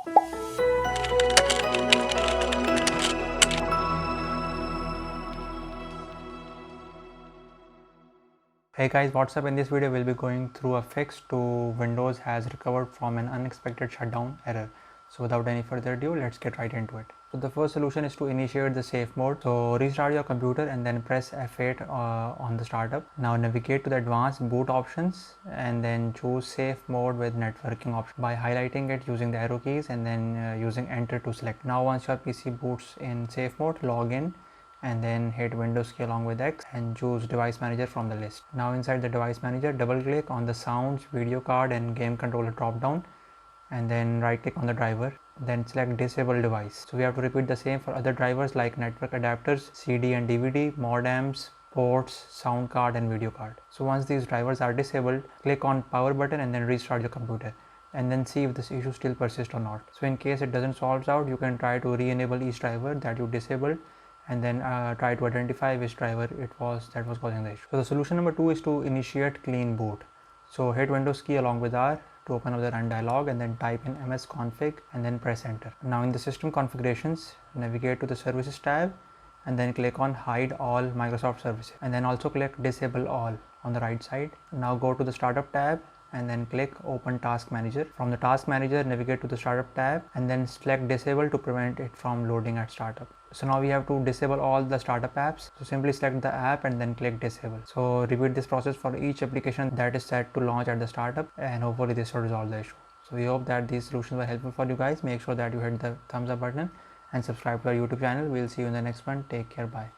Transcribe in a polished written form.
Hey guys, what's up? In this video we'll be going through a fix to Windows has recovered from an unexpected shutdown error. So without any further ado, let's get right into it. So the first solution is to initiate the safe mode. So restart your computer and then press F8 on the startup. Now navigate to the advanced boot options and then choose safe mode with networking option by highlighting it using the arrow keys and then using enter to select. Now once your PC boots in safe mode, log in and then hit Windows key along with X and choose device manager from the list. Now inside the device manager, double click on the sounds, video card and game controller drop down and then right click on the driver, then select disable device. So we have to repeat the same for other drivers like network adapters, CD and DVD, modems, ports, sound card and video card. So once these drivers are disabled, click on power button and then restart your computer and then see if this issue still persists or not. So in case it doesn't solve out, you can try to re-enable each driver that you disabled and then try to identify which driver it was that was causing the issue. So the solution number 2 is to initiate clean boot. So hit Windows key along with R to open up the run dialog and then type in msconfig and then press enter. Now in the system configurations, navigate to the services tab and then click on hide all Microsoft services and then also click disable all on the right side. Now go to the startup tab and then click open task manager. From the task manager, navigate to the startup tab and then select disable to prevent it from loading at startup. So now we have to disable all the startup apps. So simply select the app and then click disable. So repeat this process for each application that is set to launch at the startup and hopefully this will resolve the issue. So we hope that these solutions were helpful for you guys. Make sure that you hit the thumbs up button and subscribe to our YouTube channel. We'll see you in the next one. Take care. Bye.